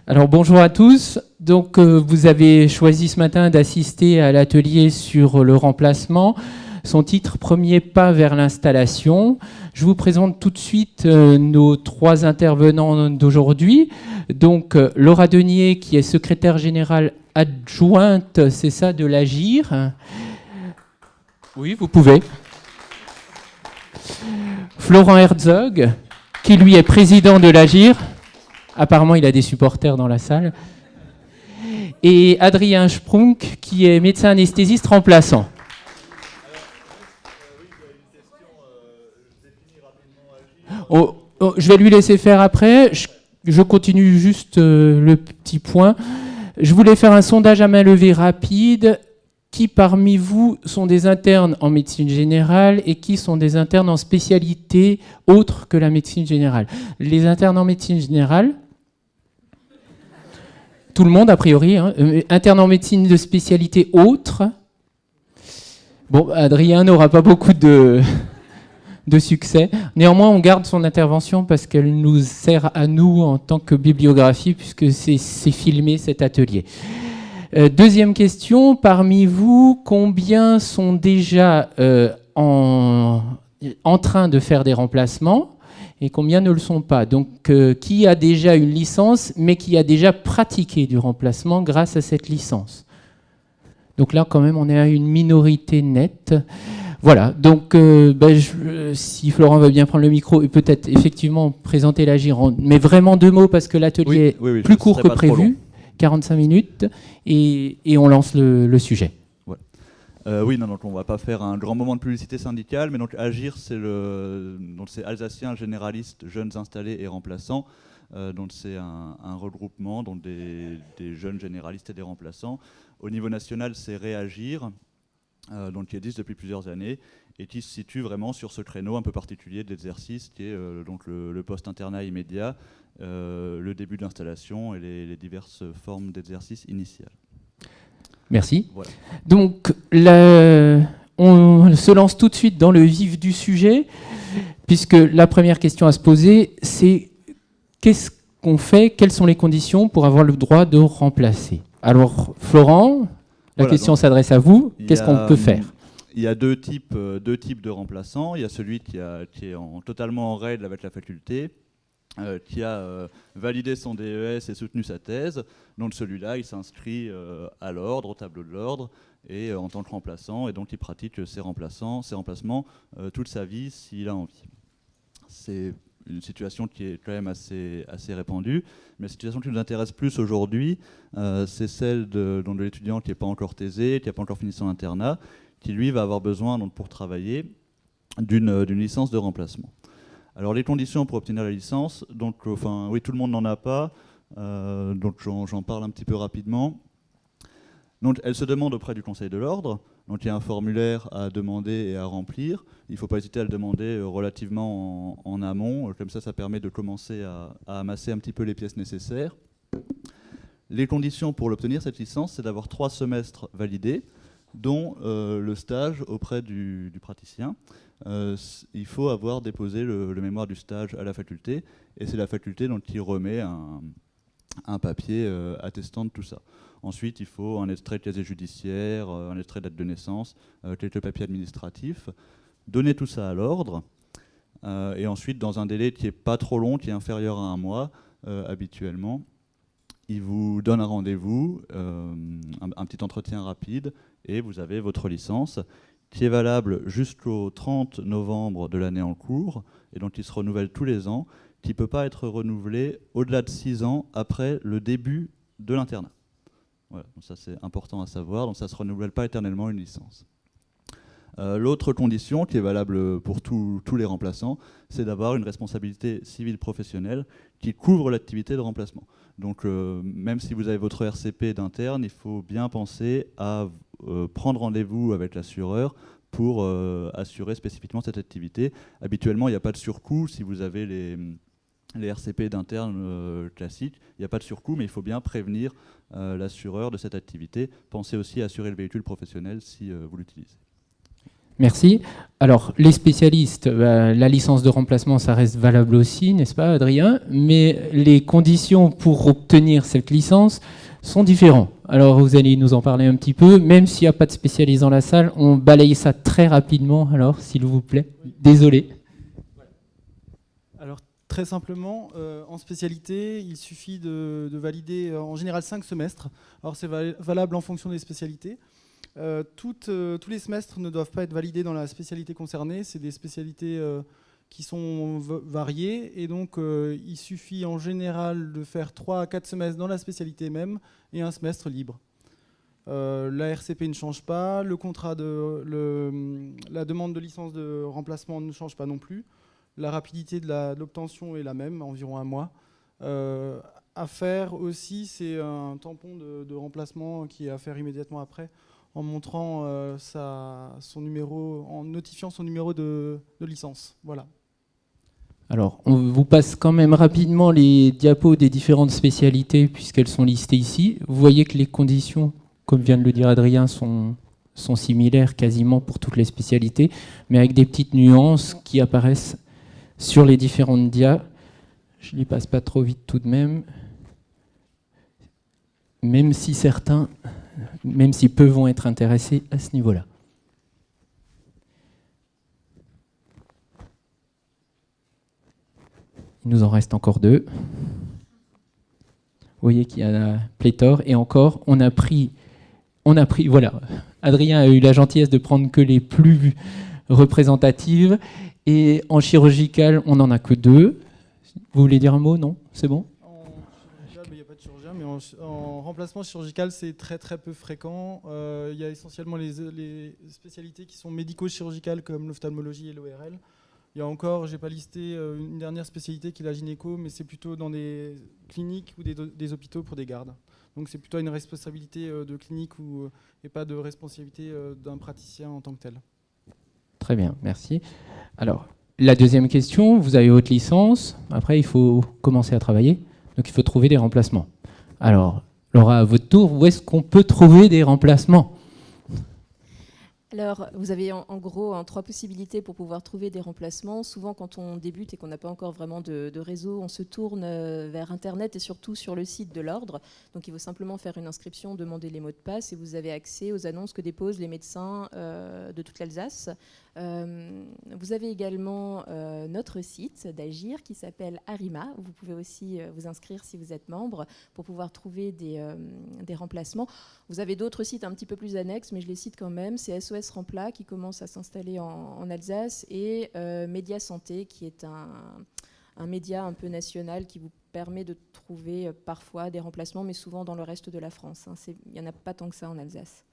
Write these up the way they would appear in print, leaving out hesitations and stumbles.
Alors bonjour à tous. Donc vous avez choisi ce matin d'assister à l'atelier sur le remplacement. Son titre, Premier pas vers l'installation. Je vous présente tout de suite nos trois intervenants d'aujourd'hui. Donc Laura Denier, qui est secrétaire générale adjointe, c'est ça, de l'Agir. Oui, vous pouvez. Florent Herzog, qui lui est président de l'Agir. Apparemment, il a des supporters dans la salle. Et Adrien Sprunk, qui est médecin anesthésiste remplaçant. Je vais lui laisser faire après. Je continue juste le petit point. Je voulais faire un sondage à main levée rapide. Qui parmi vous sont des internes en médecine générale et qui sont des internes en spécialité autre que la médecine générale? Les internes en médecine générale, tout le monde a priori, hein. Interne en médecine de spécialité autre. Bon, Adrien n'aura pas beaucoup de succès. Néanmoins, on garde son intervention parce qu'elle nous sert à nous en tant que bibliographie puisque c'est filmé cet atelier. Deuxième question, parmi vous, combien sont déjà en train de faire des remplacements et combien ne le sont pas? Donc, qui a déjà une licence, mais qui a déjà pratiqué du remplacement grâce à cette licence? Donc là, quand même, on est à une minorité nette. Voilà, donc si Florent veut bien prendre le micro et peut-être effectivement présenter l'Agir, mais vraiment 2 mots parce que l'atelier est plus court que prévu. 45 minutes, et on lance le sujet. Ouais. Donc on ne va pas faire un grand moment de publicité syndicale, mais donc Agir, c'est Alsacien généraliste, jeunes installés et remplaçants. Donc c'est un regroupement donc des jeunes généralistes et des remplaçants. Au niveau national, c'est Réagir, donc qui existe depuis plusieurs années, et qui se situe vraiment sur ce créneau un peu particulier d'exercice, qui est donc le post-internat immédiat, le début de l'installation et les diverses formes d'exercice initial. Merci. Voilà. Donc, on se lance tout de suite dans le vif du sujet, puisque la première question à se poser, c'est qu'est-ce qu'on fait, quelles sont les conditions pour avoir le droit de remplacer? Alors, Florent, la question s'adresse à vous. Qu'est-ce qu'on peut faire? Il y a deux types de remplaçants. Il y a celui qui est totalement en règle avec la faculté, qui a validé son DES et soutenu sa thèse. Donc celui-là, il s'inscrit à l'ordre, au tableau de l'ordre, et en tant que remplaçant, et donc il pratique ses remplacements toute sa vie s'il a envie. C'est une situation qui est quand même assez répandue, mais la situation qui nous intéresse plus aujourd'hui, c'est celle de l'étudiant qui n'est pas encore thésé, qui n'a pas encore fini son internat, qui lui va avoir besoin donc, pour travailler d'une licence de remplacement. Alors les conditions pour obtenir la licence, donc tout le monde n'en a pas, donc j'en parle un petit peu rapidement. Donc elle se demande auprès du Conseil de l'Ordre, donc il y a un formulaire à demander et à remplir. Il ne faut pas hésiter à le demander relativement en amont, comme ça permet de commencer à amasser un petit peu les pièces nécessaires. Les conditions pour l'obtenir, cette licence, c'est d'avoir 3 semestres validés, dont le stage auprès du praticien. Il faut avoir déposé le mémoire du stage à la faculté, et c'est la faculté donc, qui remet un papier attestant de tout ça. Ensuite, il faut un extrait de casier judiciaire, un extrait de date de naissance, quelques papiers administratifs. Donner tout ça à l'ordre, et ensuite, dans un délai qui n'est pas trop long, qui est inférieur à 1 mois, habituellement, il vous donne un rendez-vous, un petit entretien rapide, et vous avez votre licence, qui est valable jusqu'au 30 novembre de l'année en cours, et donc qui se renouvelle tous les ans, qui ne peut pas être renouvelé au-delà de 6 ans après le début de l'internat. Voilà, donc ça c'est important à savoir, donc ça ne se renouvelle pas éternellement une licence. L'autre condition qui est valable pour tous les remplaçants, c'est d'avoir une responsabilité civile professionnelle qui couvre l'activité de remplacement. Donc même si vous avez votre RCP d'interne, il faut bien penser à prendre rendez-vous avec l'assureur pour assurer spécifiquement cette activité. Habituellement, il n'y a pas de surcoût si vous avez les RCP d'interne classiques. Il n'y a pas de surcoût, mais il faut bien prévenir l'assureur de cette activité. Pensez aussi à assurer le véhicule professionnel si vous l'utilisez. Merci. Alors, les spécialistes, la licence de remplacement, ça reste valable aussi, n'est-ce pas, Adrien? Mais les conditions pour obtenir cette licence sont différentes. Alors, vous allez nous en parler un petit peu. Même s'il n'y a pas de spécialistes dans la salle, on balaye ça très rapidement, alors, s'il vous plaît. Désolé. Alors, très simplement, en spécialité, il suffit de valider en général 5 semestres. Alors, c'est valable en fonction des spécialités. Tous les semestres ne doivent pas être validés dans la spécialité concernée. C'est des spécialités qui sont variées. Et donc, il suffit en général de faire 3 à 4 semestres dans la spécialité même et un semestre libre. La RCP ne change pas. Le contrat la demande de licence de remplacement ne change pas non plus. La rapidité de l'obtention est la même, environ 1 mois. À faire aussi, c'est un tampon de remplacement qui est à faire immédiatement après, en montrant son numéro, en notifiant son numéro de licence. Voilà. Alors, on vous passe quand même rapidement les diapos des différentes spécialités, puisqu'elles sont listées ici. Vous voyez que les conditions, comme vient de le dire Adrien, sont similaires quasiment pour toutes les spécialités, mais avec des petites nuances qui apparaissent sur les différentes dias. Je ne les passe pas trop vite tout de même. Même si peu vont être intéressés à ce niveau-là. Il nous en reste encore 2. Vous voyez qu'il y a pléthore. Et encore, on a pris, voilà, Adrien a eu la gentillesse de prendre que les plus représentatives. Et en chirurgical, on n'en a que 2. Vous voulez dire un mot? Non? C'est bon? Il n'y a pas de chirurgien, mais en remplacement chirurgical, c'est très très peu fréquent. Il y a essentiellement les spécialités qui sont médico-chirurgicales comme l'ophtalmologie et l'ORL. Il y a encore, je n'ai pas listé, une dernière spécialité qui est la gynéco, mais c'est plutôt dans des cliniques ou des hôpitaux pour des gardes. Donc c'est plutôt une responsabilité de clinique et pas de responsabilité d'un praticien en tant que tel. Très bien, merci. Alors, la deuxième question, vous avez votre licence, après il faut commencer à travailler, donc il faut trouver des remplacements. Alors, Laura, à votre tour, où est-ce qu'on peut trouver des remplacements ? Alors, vous avez en gros 3 possibilités pour pouvoir trouver des remplacements. Souvent, quand on débute et qu'on n'a pas encore vraiment de réseau, on se tourne vers Internet et surtout sur le site de l'Ordre. Donc, il faut simplement faire une inscription, demander les mots de passe et vous avez accès aux annonces que déposent les médecins de toute l'Alsace. Vous avez également notre site d'Agir qui s'appelle Arima. Vous pouvez aussi vous inscrire si vous êtes membre pour pouvoir trouver des remplacements. Vous avez d'autres sites un petit peu plus annexes, mais je les cite quand même. C'est SOS Rempla qui commence à s'installer en Alsace et Média Santé qui est un média un peu national qui vous permet de trouver parfois des remplacements, mais souvent dans le reste de la France. Il n'y en a pas tant que ça en Alsace.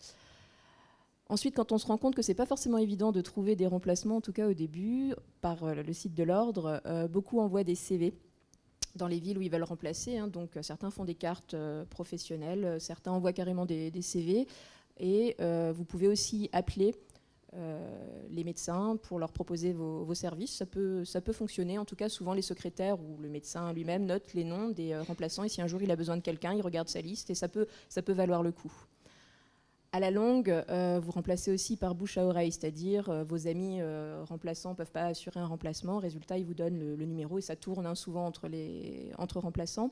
Ensuite, quand on se rend compte que ce n'est pas forcément évident de trouver des remplacements, en tout cas au début, par le site de l'Ordre, beaucoup envoient des CV dans les villes où ils veulent remplacer. Donc certains font des cartes professionnelles, certains envoient carrément des CV. Et vous pouvez aussi appeler les médecins pour leur proposer vos services. Ça peut fonctionner. En tout cas, souvent les secrétaires ou le médecin lui-même note les noms des remplaçants. Et si un jour il a besoin de quelqu'un, il regarde sa liste et ça peut valoir le coup. À la longue, vous remplacez aussi par bouche à oreille, c'est-à-dire vos amis remplaçants ne peuvent pas assurer un remplacement. Résultat, ils vous donnent le numéro et ça tourne souvent entre remplaçants.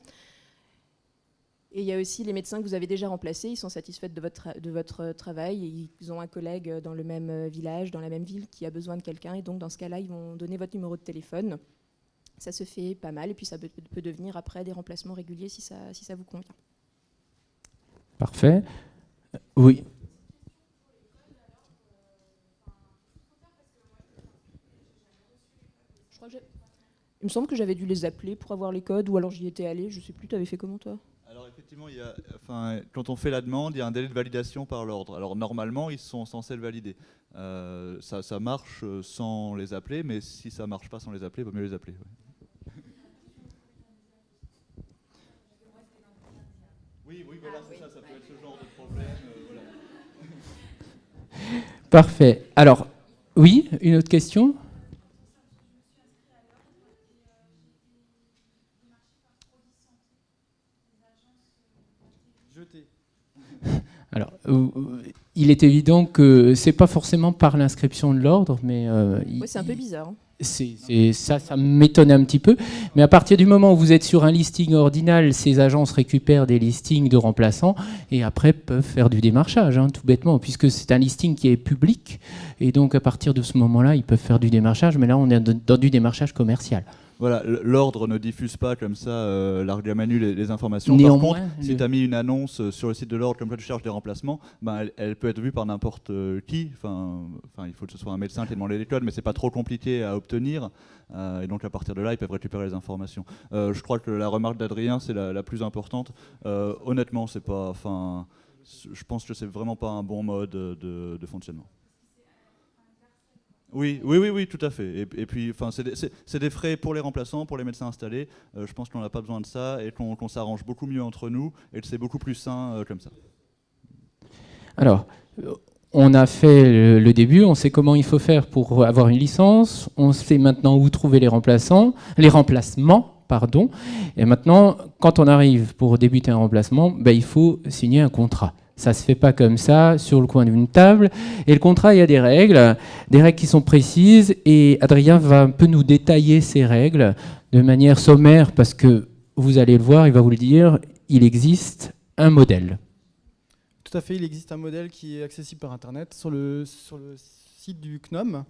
Et il y a aussi les médecins que vous avez déjà remplacés, ils sont satisfaits de votre travail, et ils ont un collègue dans le même village, dans la même ville, qui a besoin de quelqu'un, et donc dans ce cas-là, ils vont donner votre numéro de téléphone. Ça se fait pas mal, et puis ça peut devenir après des remplacements réguliers si ça vous convient. Parfait. Oui. Il me semble que j'avais dû les appeler pour avoir les codes, ou alors j'y étais allée, je sais plus, tu avais fait comment toi ? Alors effectivement, quand on fait la demande, il y a un délai de validation par l'Ordre. Alors normalement, ils sont censés le valider. Ça marche sans les appeler, mais si ça ne marche pas sans les appeler, il vaut mieux les appeler. Ouais. Oui, voilà, c'est ça peut être ce genre de problème. Voilà. Parfait. Alors, oui, une autre question ? Alors, il est évident que c'est pas forcément par l'inscription de l'ordre, mais Oui, c'est un peu bizarre. Hein. Ça m'étonne un petit peu. Mais à partir du moment où vous êtes sur un listing ordinal, ces agences récupèrent des listings de remplaçants et après peuvent faire du démarchage, hein, tout bêtement, puisque c'est un listing qui est public. Et donc, à partir de ce moment-là, ils peuvent faire du démarchage. Mais là, on est dans du démarchage commercial. Voilà, l'ordre ne diffuse pas comme ça, largue à Manu, les informations. Néanmoins, par contre, si tu as mis une annonce sur le site de l'ordre comme quoi tu cherches des remplacements, ben, elle peut être vue par n'importe qui. Enfin, il faut que ce soit un médecin qui ait demandé les codes, mais c'est pas trop compliqué à obtenir. Et donc à partir de là, ils peuvent récupérer les informations. Je crois que la remarque d'Adrien, c'est la plus importante. Honnêtement, c'est pas, enfin, je pense que c'est vraiment pas un bon mode de fonctionnement. Oui, tout à fait. Et puis, c'est des frais pour les remplaçants, pour les médecins installés. Je pense qu'on n'a pas besoin de ça et qu'on s'arrange beaucoup mieux entre nous et que c'est beaucoup plus sain comme ça. Alors, on a fait le début, on sait comment il faut faire pour avoir une licence, on sait maintenant où trouver les remplaçements, pardon. Et maintenant, quand on arrive pour débuter un remplacement, ben, il faut signer un contrat. Ça ne se fait pas comme ça, sur le coin d'une table. Et le contrat, il y a des règles qui sont précises. Et Adrien va un peu nous détailler ces règles de manière sommaire, parce que vous allez le voir, il va vous le dire, il existe un modèle. Tout à fait, il existe un modèle qui est accessible par Internet sur le site du CNOM.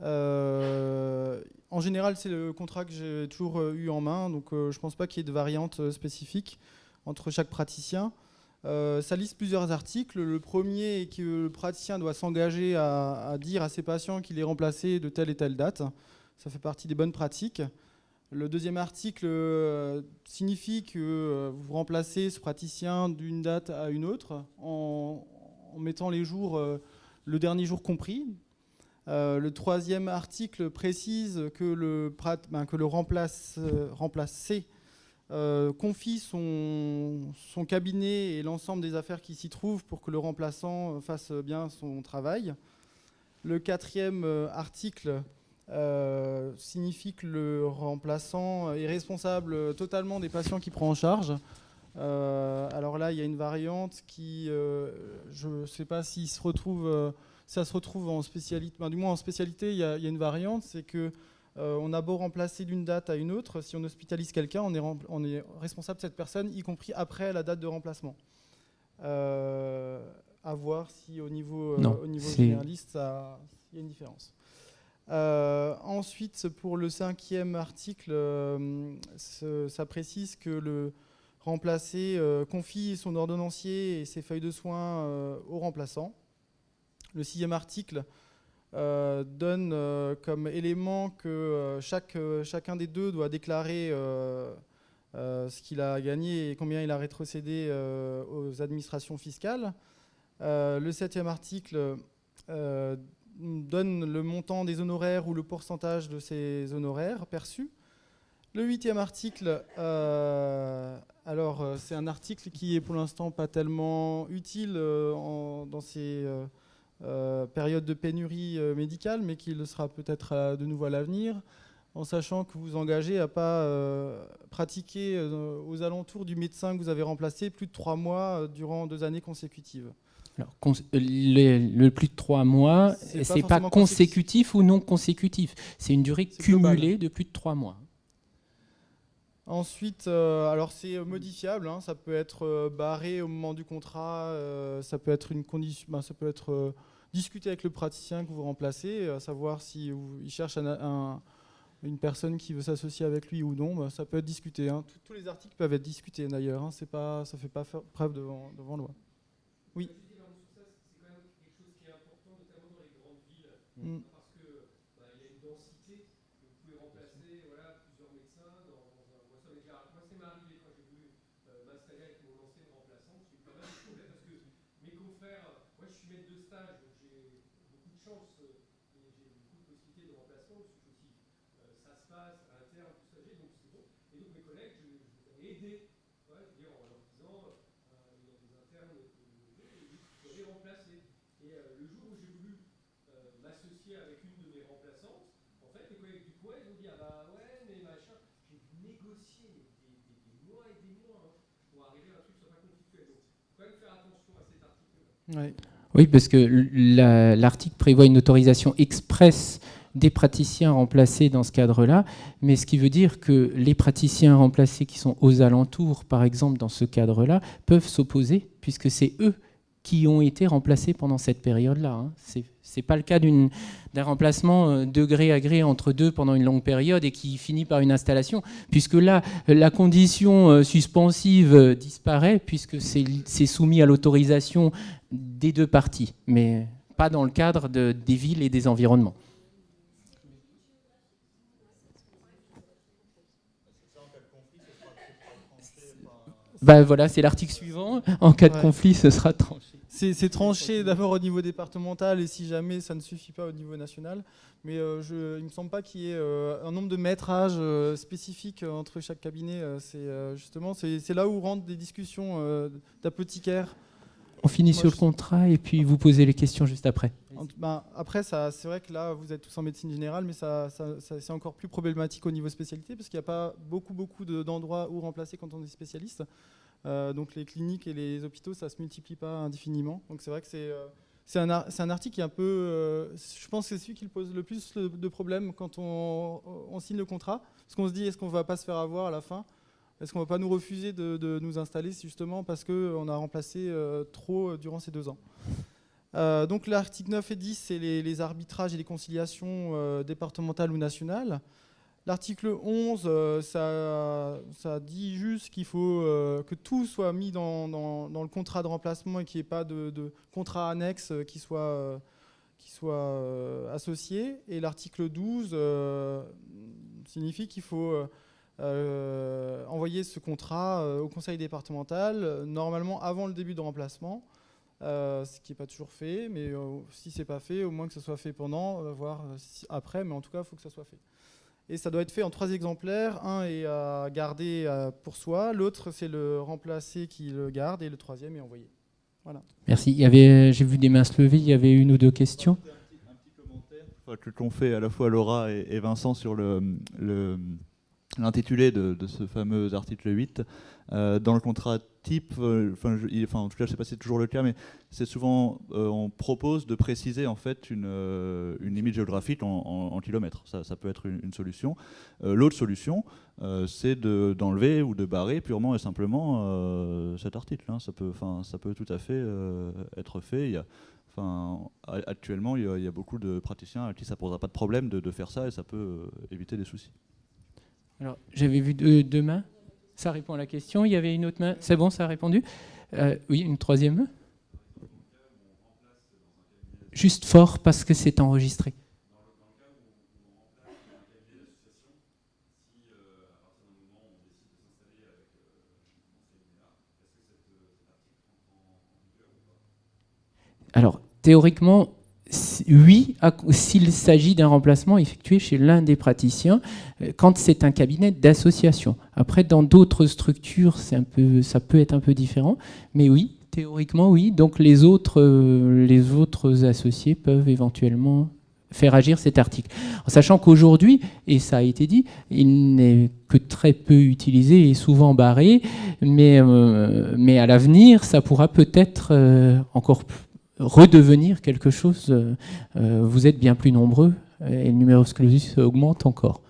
En général, c'est le contrat que j'ai toujours eu en main, donc je ne pense pas qu'il y ait de variantes spécifiques entre chaque praticien. Ça liste plusieurs articles. Le premier est que le praticien doit s'engager à dire à ses patients qu'il est remplacé de telle et telle date. Ça fait partie des bonnes pratiques. Le deuxième article signifie que vous remplacez ce praticien d'une date à une autre en mettant les jours, le dernier jour compris. Le troisième article précise que le remplacé confie son cabinet et l'ensemble des affaires qui s'y trouvent pour que le remplaçant fasse bien son travail. Le quatrième article signifie que le remplaçant est responsable totalement des patients qu'il prend en charge. Alors là, il y a une variante qui, je ne sais pas si ça se retrouve en spécialité. Du moins en spécialité, il y a une variante, c'est que on a beau remplacer d'une date à une autre, si on hospitalise quelqu'un, on est responsable de cette personne, y compris après la date de remplacement. À voir si au niveau généraliste, il y a une différence. Ensuite, pour le cinquième article, ça précise que le remplacé confie son ordonnancier et ses feuilles de soins au remplaçant. Le sixième article donne comme élément que chacun des deux doit déclarer ce qu'il a gagné et combien il a rétrocédé aux administrations fiscales. Le septième article donne le montant des honoraires ou le pourcentage de ces honoraires perçus. Le huitième article, c'est un article qui est pour l'instant pas tellement utile dans ces période de pénurie médicale, mais qui le sera peut-être de nouveau à l'avenir, en sachant que vous engagez à ne pas pratiquer aux alentours du médecin que vous avez remplacé plus de 3 mois durant 2 années consécutives. Alors, le plus de 3 mois, c'est pas consécutif ou non consécutif. C'est une durée cumulée de plus de 3 mois. Ensuite, alors c'est modifiable, hein, ça peut être barré au moment du contrat, ça peut être une condition, ça peut être discuter avec le praticien que vous remplacez, à savoir s'il cherche une personne qui veut s'associer avec lui ou non, ça peut être discuté. Hein. Tous les articles peuvent être discutés d'ailleurs, hein, ça ne fait pas preuve devant loi. Oui. C'est quand même quelque chose qui est important, notamment dans les grandes villes, parce qu'il y a une densité, vous pouvez remplacer plusieurs médecins moi, ça m'est arrivé quand j'ai voulu m'installer avec mon ancienne remplaçante, j'ai eu pas mal de problèmes parce que mes confrères, moi je suis maître de stage, donc j'ai beaucoup de chance et j'ai beaucoup de possibilités de remplacement, parce que aussi ça se passe à l'interne, tout ça, donc c'est bon. Et donc mes collègues, je les avais aidés, en leur disant, il y a des internes que j'ai remplacés. Et le jour où j'ai voulu m'associer avec une de mes remplaçantes, en fait, les collègues du coin, ils ont dit, ah bah ouais, mais machin, j'ai négocié des mois et des mois pour arriver à un truc qui soit pas conflictuel. Donc, il faut quand même faire attention à cet article. Ouais. Oui, parce que l'article prévoit une autorisation expresse des praticiens remplacés dans ce cadre-là, mais ce qui veut dire que les praticiens remplacés qui sont aux alentours, par exemple, dans ce cadre-là, peuvent s'opposer, puisque c'est eux qui ont été remplacés pendant cette période-là. Hein. C'est pas le cas d'un remplacement de gré à gré entre deux pendant une longue période et qui finit par une installation, puisque là, la condition suspensive disparaît, puisque c'est soumis à l'autorisation des deux parties, mais pas dans le cadre des villes et des environnements. Ben voilà, c'est l'article suivant. En cas de conflit, ce sera tranché. C'est tranché d'abord au niveau départemental et si jamais ça ne suffit pas au niveau national. Mais il ne me semble pas qu'il y ait un nombre de métrages spécifiques entre chaque cabinet. C'est là où rentrent des discussions d'apothicaire. On finit sur le contrat et puis vous posez les questions juste après. Après, c'est vrai que là, vous êtes tous en médecine générale, mais c'est encore plus problématique au niveau spécialité parce qu'il n'y a pas beaucoup d'endroits où remplacer quand on est spécialiste. Donc les cliniques et les hôpitaux, ça ne se multiplie pas indéfiniment. Donc c'est vrai que c'est un article qui est un peu... je pense que c'est celui qui pose le plus de problèmes quand on signe le contrat. Parce qu'on se dit, est-ce qu'on ne va pas se faire avoir à la fin ? Est-ce qu'on ne va pas nous refuser de nous installer justement parce qu'on a remplacé trop durant ces 2 ans ? Donc l'article 9 et 10, c'est les arbitrages et les conciliations départementales ou nationales. L'article 11, ça dit juste qu'il faut que tout soit mis dans le contrat de remplacement et qu'il n'y ait pas de contrat annexe qui soit associé. Et l'article 12 signifie qu'il faut envoyer ce contrat au conseil départemental, normalement avant le début de remplacement, ce qui n'est pas toujours fait, mais si ce n'est pas fait, au moins que ce soit fait pendant, voire après, mais en tout cas, il faut que ça soit fait. Et ça doit être fait en 3 exemplaires. Un est à garder pour soi, l'autre c'est le remplacé qui le garde, et le 3e est envoyé. Voilà. Merci. J'ai vu des mains se lever, il y avait 1 ou 2 questions. Un petit commentaire que t'ont fait à la fois Laura et Vincent sur l'intitulé de ce fameux article 8. Dans le contrat type, en tout cas, je ne sais pas si c'est toujours le cas, mais c'est souvent, on propose de préciser en fait une limite géographique en kilomètres. Ça peut être une solution. L'autre solution, c'est d'enlever ou de barrer purement et simplement cet article. Hein. Ça peut tout à fait être fait. Actuellement, il y a beaucoup de praticiens à qui ça ne posera pas de problème de faire ça et ça peut éviter des soucis. Alors, j'avais vu 2 mains. Ça répond à la question. Il y avait une autre main. C'est bon, ça a répondu. Oui, une 3e main. Juste fort parce que c'est enregistré. Alors, théoriquement, oui, s'il s'agit d'un remplacement effectué chez l'un des praticiens, quand c'est un cabinet d'association. Après, dans d'autres structures, ça peut être un peu différent, mais oui, théoriquement, oui. Donc les autres associés peuvent éventuellement faire agir cet article. En sachant qu'aujourd'hui, et ça a été dit, il n'est que très peu utilisé et souvent barré, mais à l'avenir, ça pourra peut-être encore plus redevenir quelque chose. Vous êtes bien plus nombreux et le numerus clausus augmente encore.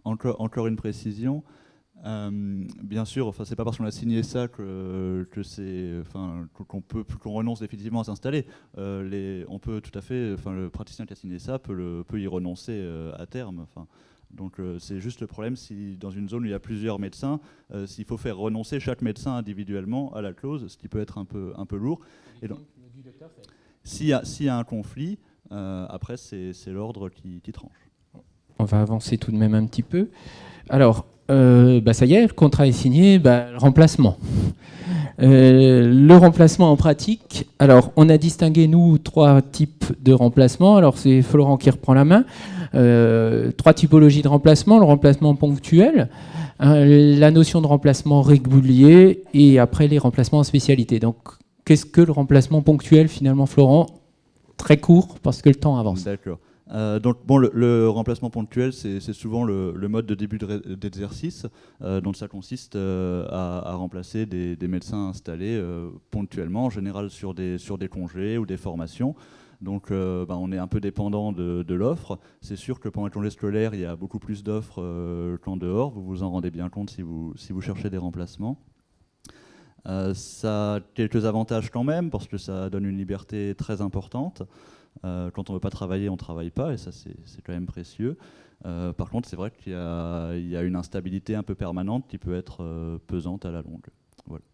Encore une précision. Bien sûr, c'est pas parce qu'on a signé ça qu'on renonce définitivement à s'installer. On peut tout à fait, le praticien qui a signé ça peut y renoncer à terme. Donc c'est juste le problème si dans une zone où il y a plusieurs médecins, s'il faut faire renoncer chaque médecin individuellement à la clause, ce qui peut être un peu lourd. Et donc, s'il y a un conflit, après c'est l'ordre qui tranche. On va avancer tout de même un petit peu. Alors, ça y est, le contrat est signé, le remplacement. Le remplacement en pratique, alors on a distingué, nous, 3 types de remplacement. Alors c'est Florent qui reprend la main. 3 typologies de remplacement, le remplacement ponctuel, la notion de remplacement régulier et après les remplacements en spécialité. Donc, qu'est-ce que le remplacement ponctuel finalement, Florent ? Très court, parce que le temps avance. D'accord. Donc bon, le remplacement ponctuel, c'est souvent le mode de début d'exercice. Donc ça consiste à remplacer des médecins installés ponctuellement, en général sur des congés ou des formations. Donc on est un peu dépendant de l'offre. C'est sûr que pendant les congés scolaires, il y a beaucoup plus d'offres qu'en dehors. Vous vous en rendez bien compte si vous cherchez des remplacements. Ça a quelques avantages quand même, parce que ça donne une liberté très importante. Quand on ne veut pas travailler, on ne travaille pas, et ça c'est quand même précieux. Par contre, c'est vrai qu'il y a une instabilité un peu permanente qui peut être pesante à la longue. Voilà.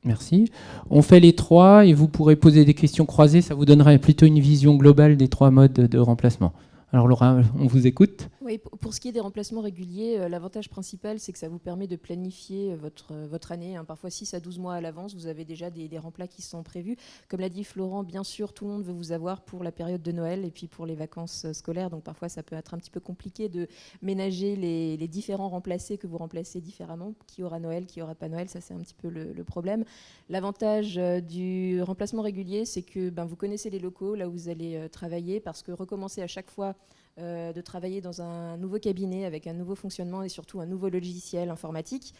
Merci. On fait les trois et vous pourrez poser des questions croisées, ça vous donnera plutôt une vision globale des trois modes de remplacement. Alors Laura, on vous écoute. Oui, pour ce qui est des remplacements réguliers, l'avantage principal, c'est que ça vous permet de planifier votre année. Parfois 6 à 12 mois à l'avance, vous avez déjà des remplats qui sont prévus. Comme l'a dit Florent, bien sûr, tout le monde veut vous avoir pour la période de Noël et puis pour les vacances scolaires. Donc parfois, ça peut être un petit peu compliqué de ménager les différents remplacés que vous remplacez différemment. Qui aura Noël, qui aura pas Noël, ça c'est un petit peu le problème. L'avantage du remplacement régulier, c'est que vous connaissez les locaux, là où vous allez travailler, parce que recommencer à chaque fois de travailler dans un nouveau cabinet avec un nouveau fonctionnement et surtout un nouveau logiciel informatique.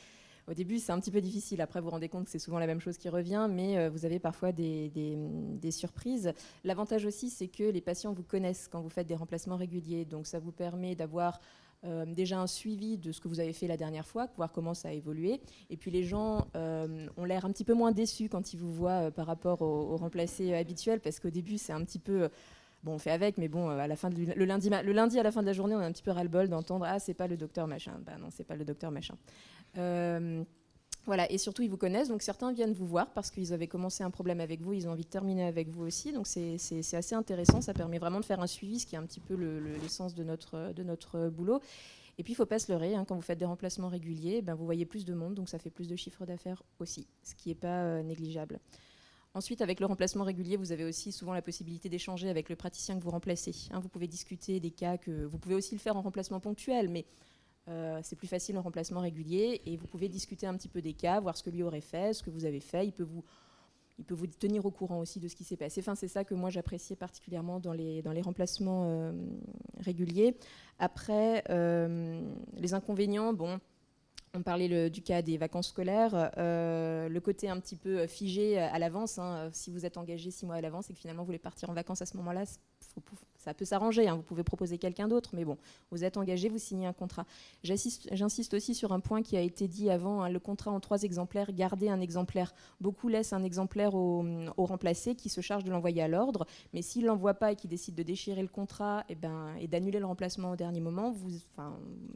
Au début, c'est un petit peu difficile. Après, vous vous rendez compte que c'est souvent la même chose qui revient, mais vous avez parfois des surprises. L'avantage aussi, c'est que les patients vous connaissent quand vous faites des remplacements réguliers. Donc, ça vous permet d'avoir déjà un suivi de ce que vous avez fait la dernière fois, voir comment ça a évolué. Et puis, les gens ont l'air un petit peu moins déçus quand ils vous voient par rapport aux remplacés habituels, parce qu'au début, c'est un petit peu... Bon, on fait avec, mais bon, à la fin le lundi à la fin de la journée, on a un petit peu ras-le-bol d'entendre « Ah, c'est pas le docteur machin ». Bah non, c'est pas le docteur machin. Voilà, et surtout, ils vous connaissent. Donc, certains viennent vous voir parce qu'ils avaient commencé un problème avec vous. Ils ont envie de terminer avec vous aussi. Donc, c'est assez intéressant. Ça permet vraiment de faire un suivi, ce qui est un petit peu l'essence de notre boulot. Et puis, il ne faut pas se leurrer. Quand vous faites des remplacements réguliers, vous voyez plus de monde. Donc, ça fait plus de chiffre d'affaires aussi, ce qui n'est pas négligeable. Ensuite, avec le remplacement régulier, vous avez aussi souvent la possibilité d'échanger avec le praticien que vous remplacez. Vous pouvez discuter des cas que... Vous pouvez aussi le faire en remplacement ponctuel, mais c'est plus facile en remplacement régulier. Et vous pouvez discuter un petit peu des cas, voir ce que lui aurait fait, ce que vous avez fait. Il peut vous tenir au courant aussi de ce qui s'est passé. Enfin, c'est ça que moi, j'appréciais particulièrement dans les remplacements réguliers. Après, les inconvénients, bon... On parlait du cas des vacances scolaires, le côté un petit peu figé à l'avance. Si vous êtes engagé 6 mois à l'avance et que finalement vous voulez partir en vacances à ce moment-là, ça peut s'arranger. Vous pouvez proposer quelqu'un d'autre, mais bon, vous êtes engagé, vous signez un contrat. J'insiste aussi sur un point qui a été dit avant, le contrat en 3 exemplaires, gardez un exemplaire. Beaucoup laissent un exemplaire au remplacé qui se charge de l'envoyer à l'ordre, mais s'il ne l'envoie pas et qu'il décide de déchirer le contrat et d'annuler le remplacement au dernier moment,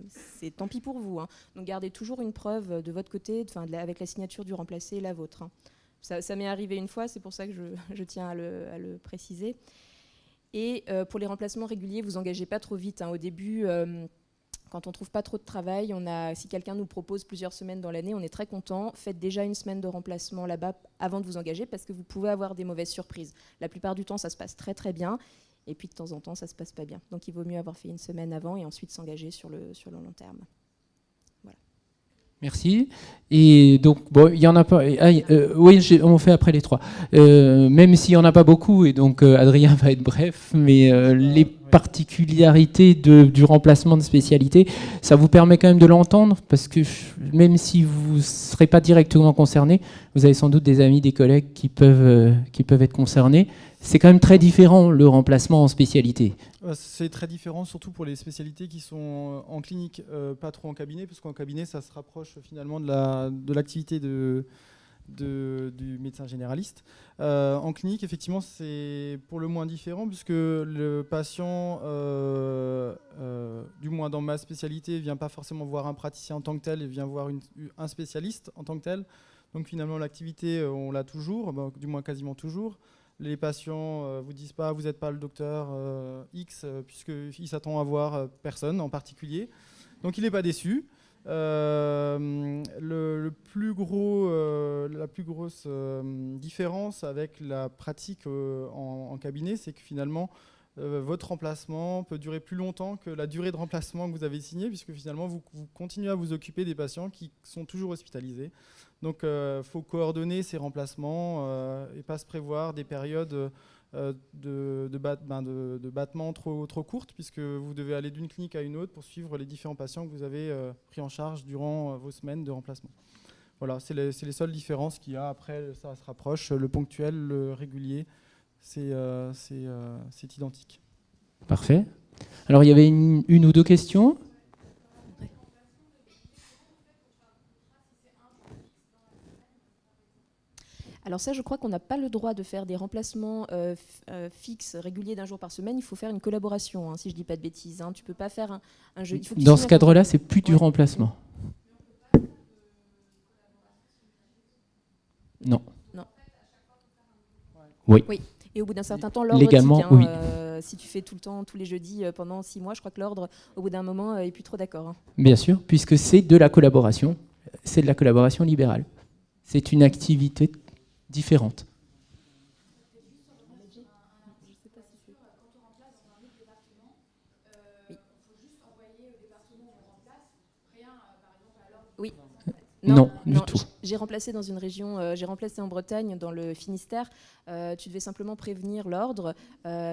c'est tant pis pour vous. Donc gardez toujours une preuve de votre côté, avec la signature du remplacé et la vôtre. Ça m'est arrivé une fois, c'est pour ça que je tiens à le préciser. Et pour les remplacements réguliers, vous engagez pas trop vite. Au début, quand on trouve pas trop de travail, si quelqu'un nous propose plusieurs semaines dans l'année, on est très content. Faites déjà une semaine de remplacement là-bas avant de vous engager, parce que vous pouvez avoir des mauvaises surprises. La plupart du temps, ça se passe très très bien. Et puis de temps en temps, ça se passe pas bien. Donc il vaut mieux avoir fait une semaine avant et ensuite s'engager sur le long terme. Merci. Et donc, il y en a pas. Oui, on fait après les trois. Même s'il n'y en a pas beaucoup, et donc Adrien va être bref, mais les particularités du remplacement de spécialité, ça vous permet quand même de l'entendre, parce que même si vous ne serez pas directement concerné, vous avez sans doute des amis, des collègues qui peuvent être concernés. C'est quand même très différent, le remplacement en spécialité. C'est très différent, surtout pour les spécialités qui sont en clinique, pas trop en cabinet, parce qu'en cabinet, ça se rapproche finalement de l'activité du médecin généraliste. En clinique, effectivement, c'est pour le moins différent, puisque le patient, du moins dans ma spécialité, ne vient pas forcément voir un praticien en tant que tel, il vient voir un spécialiste en tant que tel. Donc finalement, l'activité, on l'a toujours, du moins quasiment toujours. Les patients vous disent pas, vous n'êtes pas le docteur X, puisqu'il s'attend à voir personne en particulier. Donc il n'est pas déçu. La plus grosse différence avec la pratique en cabinet, c'est que finalement, votre remplacement peut durer plus longtemps que la durée de remplacement que vous avez signée, puisque finalement, vous continuez à vous occuper des patients qui sont toujours hospitalisés. Donc, il faut coordonner ces remplacements et pas se prévoir des périodes de battements trop courtes, puisque vous devez aller d'une clinique à une autre pour suivre les différents patients que vous avez pris en charge durant vos semaines de remplacement. Voilà, c'est les seules différences qu'il y a. Après, ça se rapproche. Le ponctuel, le régulier, c'est identique. Parfait. Alors, il y avait une ou deux questions. Alors ça, je crois qu'on n'a pas le droit de faire des remplacements fixes, réguliers d'un jour par semaine. Il faut faire une collaboration, hein, si je ne dis pas de bêtises. Hein. Tu ne peux pas faire un jeu. Dans ce cadre-là, c'est plus du remplacement. Non. Non. Oui. Oui. Et au bout d'un certain temps, l'ordre légalement, tique, hein, oui. Si tu fais tout le temps, tous les jeudis, pendant 6 mois, je crois que l'ordre, au bout d'un moment, n'est plus trop d'accord. Hein. Bien sûr, puisque c'est de la collaboration. C'est de la collaboration libérale. C'est une activité différente. Oui. Non, du tout. J'ai remplacé dans une région, j'ai remplacé en Bretagne, dans le Finistère. Tu devais simplement prévenir l'ordre,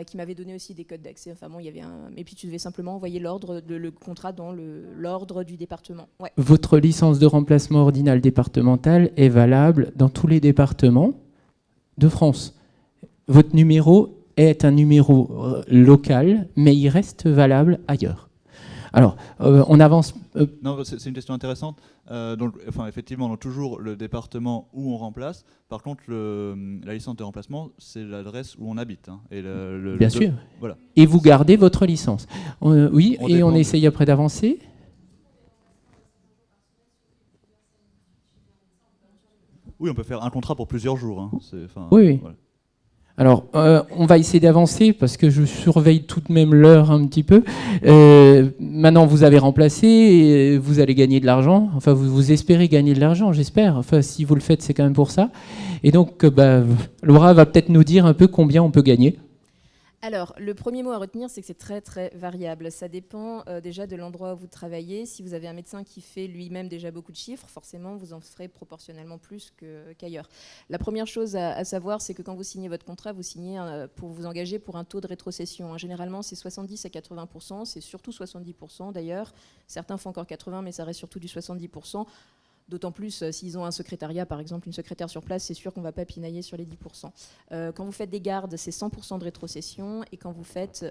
qui m'avait donné aussi des codes d'accès. Enfin bon, il y avait et puis tu devais simplement envoyer l'ordre, le contrat dans l'ordre du département. Ouais. Votre licence de remplacement ordinal départemental est valable dans tous les départements de France. Votre numéro est un numéro local, mais il reste valable ailleurs. Alors, on avance. Non, c'est une question intéressante. Donc, effectivement, on a toujours le département où on remplace. Par contre, la licence de remplacement, c'est l'adresse où on habite. Hein, et Bien sûr. Voilà. Et vous gardez votre licence. Oui, et on essaye après d'avancer. Oui, on peut faire un contrat pour plusieurs jours. Hein. Oui. Voilà. Alors, on va essayer d'avancer parce que je surveille tout de même l'heure un petit peu. Maintenant, vous avez remplacé et vous allez gagner de l'argent. Enfin, vous espérez gagner de l'argent, j'espère. Enfin, si vous le faites, c'est quand même pour ça. Et donc, Laura va peut-être nous dire un peu combien on peut gagner. Alors, le premier mot à retenir, c'est que c'est très, très variable. Ça dépend déjà de l'endroit où vous travaillez. Si vous avez un médecin qui fait lui-même déjà beaucoup de chiffres, forcément, vous en ferez proportionnellement plus qu'ailleurs. La première chose à savoir, c'est que quand vous signez votre contrat, vous signez pour vous engager pour un taux de rétrocession. Généralement, c'est 70 à 80%. C'est surtout 70% d'ailleurs. Certains font encore 80%, mais ça reste surtout du 70%. D'autant plus s'ils ont un secrétariat, par exemple, une secrétaire sur place, c'est sûr qu'on ne va pas pinailler sur les 10%. Quand vous faites des gardes, c'est 100% de rétrocession. Et quand vous faites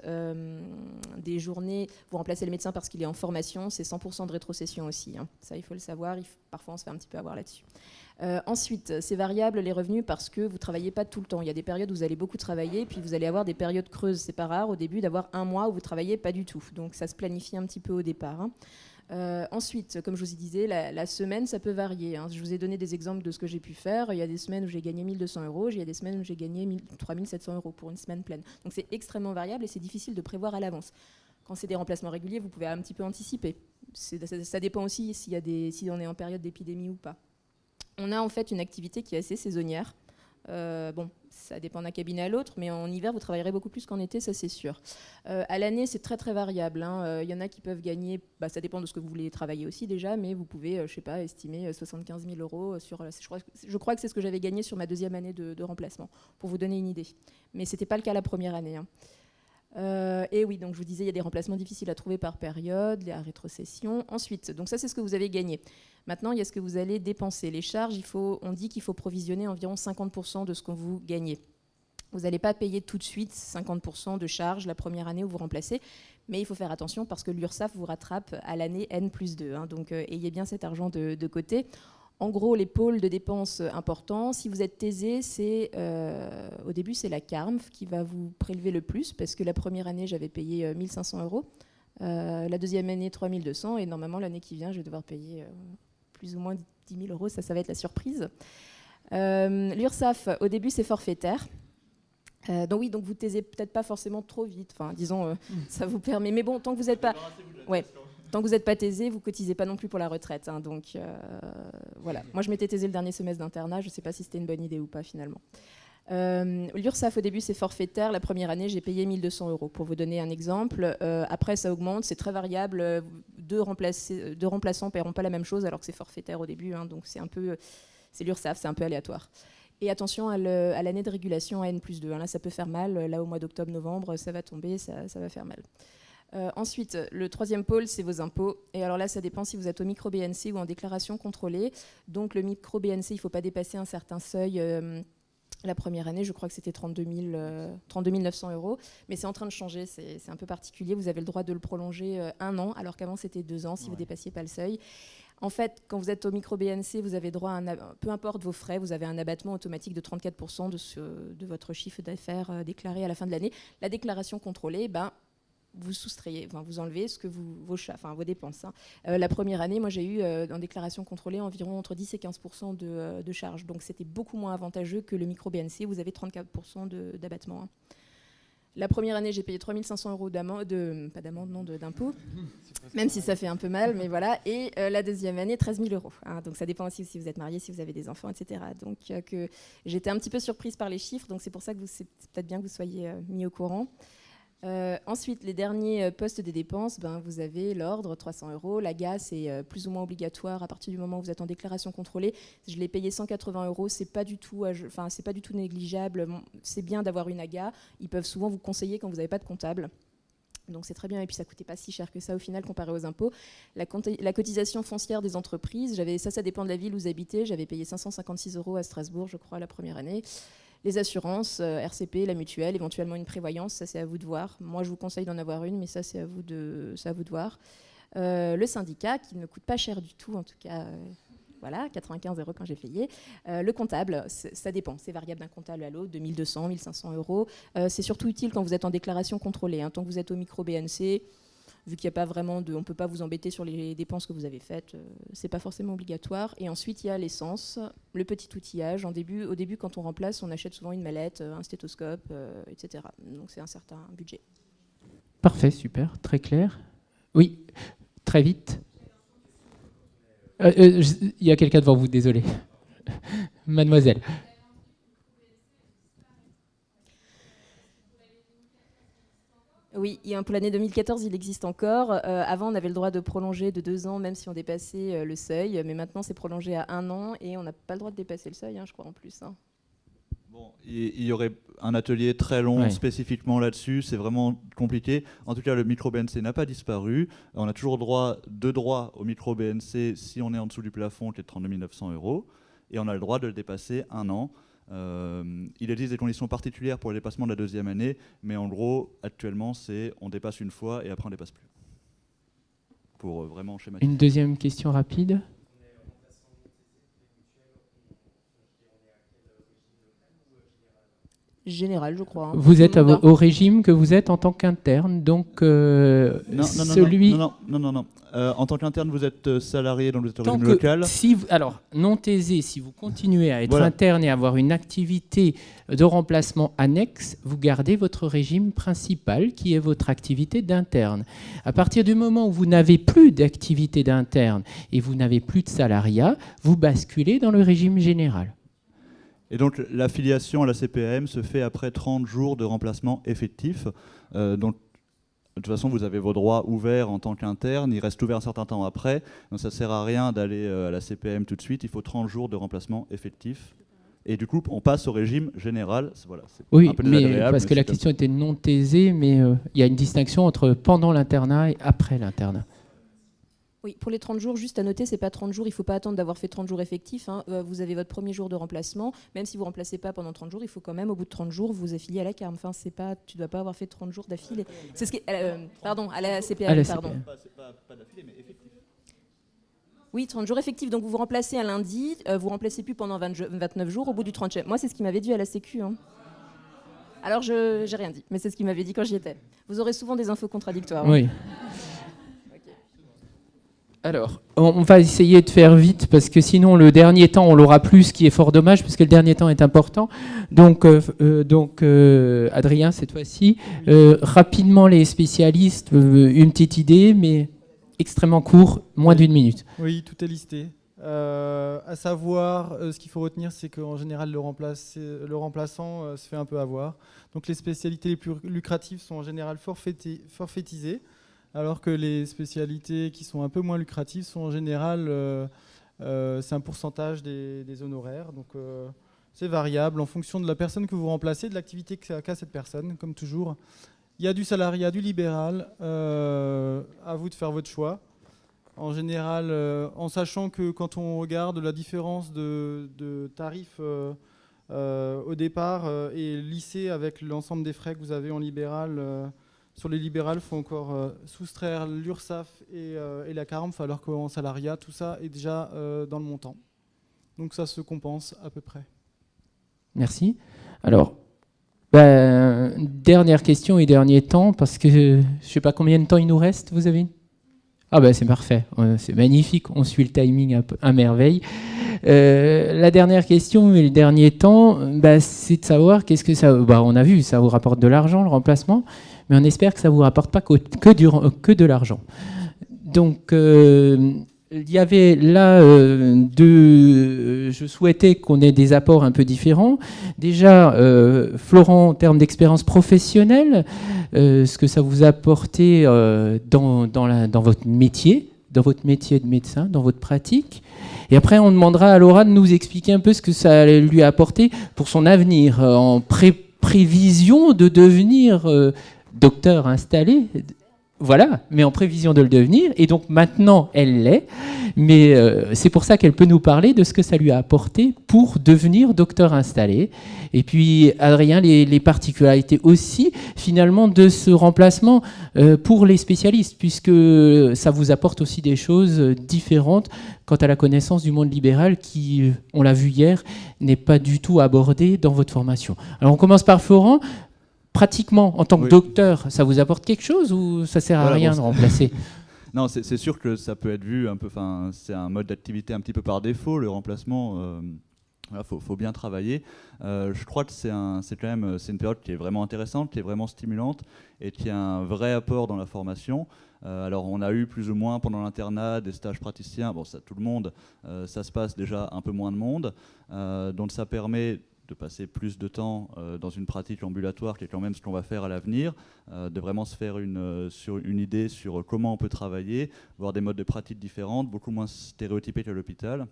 des journées, vous remplacez le médecin parce qu'il est en formation, c'est 100% de rétrocession aussi. Hein. Ça, il faut le savoir. Parfois, on se fait un petit peu avoir là-dessus. Ensuite, c'est variable les revenus parce que vous ne travaillez pas tout le temps. Il y a des périodes où vous allez beaucoup travailler, puis vous allez avoir des périodes creuses. C'est pas rare au début d'avoir un mois où vous ne travaillez pas du tout. Donc, ça se planifie un petit peu au départ. Hein. Ensuite, comme je vous disais, la semaine, ça peut varier. Hein. Je vous ai donné des exemples de ce que j'ai pu faire. Il y a des semaines où j'ai gagné 1 200 €, il y a des semaines où j'ai gagné 3 700 € pour une semaine pleine. Donc c'est extrêmement variable et c'est difficile de prévoir à l'avance. Quand c'est des remplacements réguliers, vous pouvez un petit peu anticiper. Ça dépend aussi si on est en période d'épidémie ou pas. On a en fait une activité qui est assez saisonnière. Bon, ça dépend d'un cabinet à l'autre, mais en hiver, vous travaillerez beaucoup plus qu'en été, ça c'est sûr. À l'année, c'est très très variable. Hein. Y en a qui peuvent gagner, ça dépend de ce que vous voulez travailler aussi déjà, mais vous pouvez, je sais pas, estimer 75 000 € sur. Je crois que c'est ce que j'avais gagné sur ma deuxième année de remplacement, pour vous donner une idée. Mais c'était pas le cas la première année. Hein. Et oui, donc je vous disais, il y a des remplacements difficiles à trouver par période, la rétrocession. Ensuite, donc ça c'est ce que vous avez gagné. Maintenant, il y a ce que vous allez dépenser. Les charges, on dit qu'il faut provisionner environ 50% de ce que vous gagnez. Vous n'allez pas payer tout de suite 50% de charges la première année où vous remplacez, mais il faut faire attention parce que l'URSSAF vous rattrape à l'année N+2. Hein, donc ayez bien cet argent de côté. En gros, les pôles de dépenses importants, si vous êtes thésé, au début, c'est la CARMF qui va vous prélever le plus, parce que la première année, j'avais payé 1 500 €, la deuxième année, 3 200 €, et normalement, l'année qui vient, je vais devoir payer plus ou moins 10 000 €, ça va être la surprise. L'URSSAF, au début, c'est forfaitaire. Donc oui, donc vous taisez peut-être pas forcément trop vite, enfin, disons, ça vous permet. Mais bon, tant que vous n'êtes pas... Ouais. Tant que vous n'êtes pas taisé, vous ne cotisez pas non plus pour la retraite. Hein, donc voilà. Moi, je m'étais taisé le dernier semestre d'internat. Je ne sais pas si c'était une bonne idée ou pas finalement. L'URSSAF, au début, c'est forfaitaire. La première année, j'ai payé 1 200 € pour vous donner un exemple. Après, ça augmente. C'est très variable. Deux remplaçants ne paieront pas la même chose alors que c'est forfaitaire au début. Hein, donc c'est l'URSSAF, c'est un peu aléatoire. Et attention à l'année de régulation à N+2. Là, ça peut faire mal. Là, au mois d'octobre-novembre, ça va tomber, ça va faire mal. Ensuite, le troisième pôle, c'est vos impôts. Et alors là, ça dépend si vous êtes au micro-BNC ou en déclaration contrôlée. Donc, le micro-BNC, il ne faut pas dépasser un certain seuil. La première année, je crois que c'était 32 900 €. Mais c'est en train de changer, c'est un peu particulier. Vous avez le droit de le prolonger 1 an, alors qu'avant, c'était 2 ans si vous ne dépassiez pas le seuil. En fait, quand vous êtes au micro-BNC, vous avez droit peu importe vos frais, vous avez un abattement automatique de 34% de votre chiffre d'affaires déclaré à la fin de l'année. La déclaration contrôlée, vous soustrayez, vous enlevez vos dépenses. La première année, moi j'ai eu en déclaration contrôlée environ entre 10 et 15% de charges. Donc c'était beaucoup moins avantageux que le micro-BNC, où vous avez 34% d'abattement. La première année, j'ai payé 3 500 € d'impôts, même si ça fait un peu mal, mais voilà. Et la deuxième année, 13 000 €. Donc ça dépend aussi si vous êtes marié, si vous avez des enfants, etc. Donc j'étais un petit peu surprise par les chiffres, donc c'est pour ça que c'est peut-être bien que vous soyez mis au courant. Ensuite, les derniers postes des dépenses, vous avez l'ordre, 300 €. La GAS est plus ou moins obligatoire à partir du moment où vous êtes en déclaration contrôlée. Je l'ai payé 180 €, c'est pas du tout négligeable. C'est bien d'avoir une AGA. Ils peuvent souvent vous conseiller quand vous n'avez pas de comptable. Donc c'est très bien, et puis ça ne coûtait pas si cher que ça au final comparé aux impôts. La cotisation foncière des entreprises, ça dépend de la ville où vous habitez, j'avais payé 556 € à Strasbourg, je crois, la première année. Les assurances, RCP, la mutuelle, éventuellement une prévoyance, ça c'est à vous de voir. Moi je vous conseille d'en avoir une, mais ça c'est à vous de voir. Le syndicat, qui ne coûte pas cher du tout, en tout cas, 95 € quand j'ai payé. Le comptable, ça dépend, c'est variable d'un comptable à l'autre, de 1 200, 1 500 €. C'est surtout utile quand vous êtes en déclaration contrôlée. Tant que vous êtes au micro-BNC, vu qu'il n'y a pas vraiment on ne peut pas vous embêter sur les dépenses que vous avez faites, c'est pas forcément obligatoire. Et ensuite, il y a l'essence, le petit outillage. Au début, quand on remplace, on achète souvent une mallette, un stéthoscope, etc. Donc c'est un certain budget. Parfait, super, très clair. Oui, très vite. Il y a quelqu'un devant vous, désolé. Mademoiselle. Oui, pour l'année 2014, il existe encore. Avant, on avait le droit de prolonger de 2 ans, même si on dépassait le seuil. Mais maintenant, c'est prolongé à 1 an et on n'a pas le droit de dépasser le seuil, je crois, en plus. Bon, il y aurait un atelier très long spécifiquement là-dessus, c'est vraiment compliqué. En tout cas, le micro-BNC n'a pas disparu. On a toujours droit au micro-BNC si on est en dessous du plafond qui est de 32 900 €. Et on a le droit de le dépasser 1 an. Il existe des conditions particulières pour le dépassement de la deuxième année, mais en gros, actuellement, on dépasse une fois et après on ne dépasse plus. Pour vraiment schématiser. Une deuxième question rapide. Général, je crois. Vous êtes au régime que vous êtes en tant qu'interne, donc Non. En tant qu'interne, vous êtes salarié, donc vous êtes au régime local. Alors, non taisé, si vous continuez à être interne et avoir une activité de remplacement annexe, vous gardez votre régime principal, qui est votre activité d'interne. À partir du moment où vous n'avez plus d'activité d'interne et vous n'avez plus de salariat, vous basculez dans le régime général. Et donc l'affiliation à la CPAM se fait après 30 jours de remplacement effectif. Donc de toute façon, vous avez vos droits ouverts en tant qu'interne, ils restent ouverts un certain temps après. Donc ça ne sert à rien d'aller à la CPAM tout de suite, il faut 30 jours de remplacement effectif. Et du coup, on passe au régime général. Voilà, oui, un peu mais parce que la question était non taisée, mais il y a une distinction entre pendant l'internat et après l'internat. Oui, pour les 30 jours, juste à noter, c'est pas 30 jours, il ne faut pas attendre d'avoir fait 30 jours effectifs. Vous avez votre premier jour de remplacement. Même si vous ne remplacez pas pendant 30 jours, il faut quand même, au bout de 30 jours, vous affilier à la CARM. Enfin, tu ne dois pas avoir fait 30 jours d'affilée. C'est ce qui pardon, à la CPAM. Pardon. Pas d'affilée, mais effectif. Oui, 30 jours effectifs. Donc vous remplacez un lundi, vous ne remplacez plus pendant 29 jours au bout du 30e. Moi, c'est ce qu'il m'avait dit à la Sécu. Alors, je n'ai rien dit, mais c'est ce qu'il m'avait dit quand j'y étais. Vous aurez souvent des infos contradictoires. Oui. Alors, on va essayer de faire vite parce que sinon le dernier temps on l'aura plus, ce qui est fort dommage parce que le dernier temps est important. Donc Adrien, cette fois-ci, rapidement les spécialistes, une petite idée, mais extrêmement court, moins d'une minute. Oui, tout est listé. À savoir, ce qu'il faut retenir, c'est qu'en général le remplaçant se fait un peu avoir. Donc les spécialités les plus lucratives sont en général forfaitisées. Alors que les spécialités qui sont un peu moins lucratives sont en général, c'est un pourcentage des honoraires. Donc C'est variable en fonction de la personne que vous remplacez, de l'activité qu'a cette personne, comme toujours. Il y a du salariat, du libéral, à vous de faire votre choix. En général, en sachant que quand on regarde la différence de tarifs au départ et lissé avec l'ensemble des frais que vous avez en libéral, sur les libérales, il faut encore soustraire l'URSSAF et la CARMF, alors qu'en salariat, tout ça est déjà dans le montant. Donc ça se compense à peu près. Merci. Alors, dernière question et dernier temps, parce que je ne sais pas combien de temps il nous reste, vous avez ? Ah ben c'est parfait, c'est magnifique, on suit le timing à merveille. La dernière question et le dernier temps, c'est de savoir qu'est-ce que ça... on a vu, ça vous rapporte de l'argent, le remplacement, mais on espère que ça ne vous rapporte pas que de l'argent. Donc, il y avait là je souhaitais qu'on ait des apports un peu différents. Déjà, Florent, en termes d'expérience professionnelle, ce que ça vous a apporté dans votre métier de médecin, dans votre pratique. Et après, on demandera à Laura de nous expliquer un peu ce que ça lui a apporté pour son avenir, en prévision de devenir docteur installé. Voilà, mais en prévision de le devenir. Et donc maintenant, elle l'est. Mais c'est pour ça qu'elle peut nous parler de ce que ça lui a apporté pour devenir docteur installé. Et puis, Adrien, les particularités aussi, finalement, de ce remplacement pour les spécialistes, puisque ça vous apporte aussi des choses différentes quant à la connaissance du monde libéral qui, on l'a vu hier, n'est pas du tout abordé dans votre formation. Alors, on commence par Florent. Pratiquement, en tant que docteur, ça vous apporte quelque chose ou ça sert à rien de remplacer ? Non, c'est sûr que ça peut être vu un peu. Enfin, c'est un mode d'activité un petit peu par défaut. Le remplacement, faut bien travailler. Je crois que c'est une période qui est vraiment intéressante, qui est vraiment stimulante et qui a un vrai apport dans la formation. Alors, on a eu plus ou moins pendant l'internat des stages praticiens. Bon, ça, tout le monde, ça se passe déjà un peu moins de monde, donc ça permet de passer plus de temps dans une pratique ambulatoire, qui est quand même ce qu'on va faire à l'avenir, de vraiment se faire une idée sur comment on peut travailler, voir des modes de pratique différentes, beaucoup moins stéréotypés qu'à l'hôpital,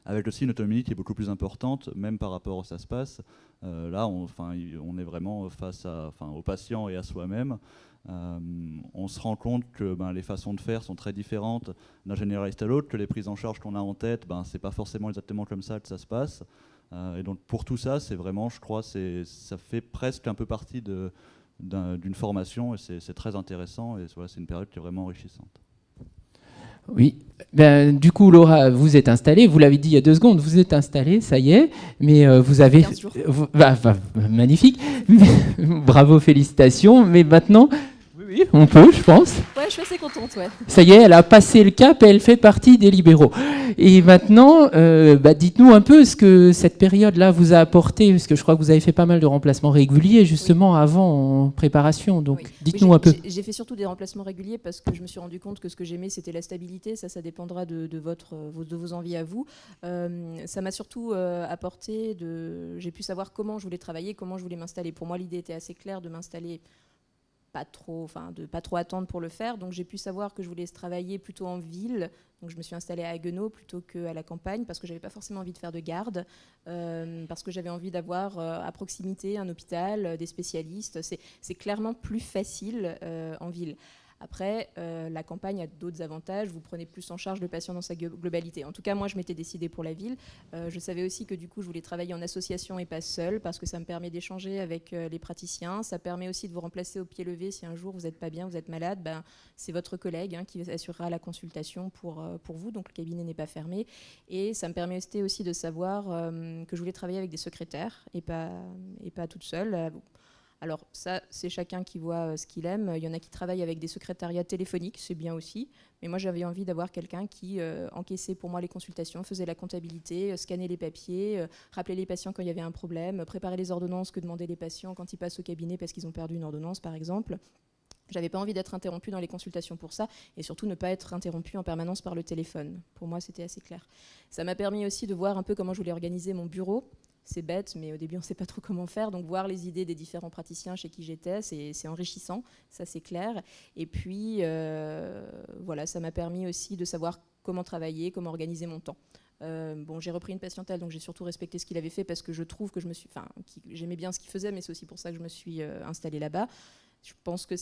avec aussi une autonomie qui est beaucoup plus importante, même par rapport où ça se passe. Là, on est vraiment face au patient et à soi-même. On se rend compte que les façons de faire sont très différentes d'un généraliste à l'autre, que les prises en charge qu'on a en tête, c'est pas forcément exactement comme ça que ça se passe. Et donc pour tout ça, c'est vraiment, je crois, ça fait presque un peu partie d'une formation et c'est très intéressant et c'est une période qui est vraiment enrichissante. Oui, du coup Laura, vous êtes installée, vous l'avez dit il y a 2 secondes, vous êtes installée, ça y est, mais vous avez... 15 jours. Magnifique, bravo, félicitations, mais maintenant... Oui, on peut, je pense. Ouais, je suis assez contente, ouais. Ça y est, elle a passé le cap et elle fait partie des libéraux. Et maintenant, dites-nous un peu ce que cette période-là vous a apporté, parce que je crois que vous avez fait pas mal de remplacements réguliers, justement, avant, en préparation. Donc, dites-nous un peu. J'ai fait surtout des remplacements réguliers parce que je me suis rendu compte que ce que j'aimais, c'était la stabilité. Ça dépendra de vos envies à vous. Ça m'a surtout apporté j'ai pu savoir comment je voulais travailler, comment je voulais m'installer. Pour moi, l'idée était assez claire de m'installer de pas trop attendre pour le faire. Donc j'ai pu savoir que je voulais travailler plutôt en ville. Donc je me suis installée à Haguenau plutôt qu'à la campagne parce que j'avais pas forcément envie de faire de garde, parce que j'avais envie d'avoir à proximité un hôpital, des spécialistes. C'est clairement plus facile en ville. Après, la campagne a d'autres avantages. Vous prenez plus en charge le patient dans sa globalité. En tout cas, moi, je m'étais décidée pour la ville. Je savais aussi que du coup, je voulais travailler en association et pas seule parce que ça me permet d'échanger avec les praticiens. Ça permet aussi de vous remplacer au pied levé si un jour vous n'êtes pas bien, vous êtes malade. C'est votre collègue qui assurera la consultation pour vous. Donc, le cabinet n'est pas fermé. Et ça me permet aussi de savoir que je voulais travailler avec des secrétaires et pas toute seule. Alors ça, c'est chacun qui voit ce qu'il aime. Il y en a qui travaillent avec des secrétariats téléphoniques, c'est bien aussi. Mais moi, j'avais envie d'avoir quelqu'un qui encaissait pour moi les consultations, faisait la comptabilité, scannait les papiers, rappelait les patients quand il y avait un problème, préparait les ordonnances que demandaient les patients quand ils passent au cabinet parce qu'ils ont perdu une ordonnance, par exemple. J'avais pas envie d'être interrompue dans les consultations pour ça et surtout ne pas être interrompue en permanence par le téléphone. Pour moi, c'était assez clair. Ça m'a permis aussi de voir un peu comment je voulais organiser mon bureau. C'est bête, mais au début, on ne sait pas trop comment faire. Donc, voir les idées des différents praticiens chez qui j'étais, c'est enrichissant, ça c'est clair. Et puis, voilà, ça m'a permis aussi de savoir comment travailler, comment organiser mon temps. Bon, j'ai repris une patientèle, donc j'ai surtout respecté ce qu'il avait fait parce que je trouve que j'aimais bien ce qu'il faisait, mais c'est aussi pour ça que je me suis installée là-bas. Je pense que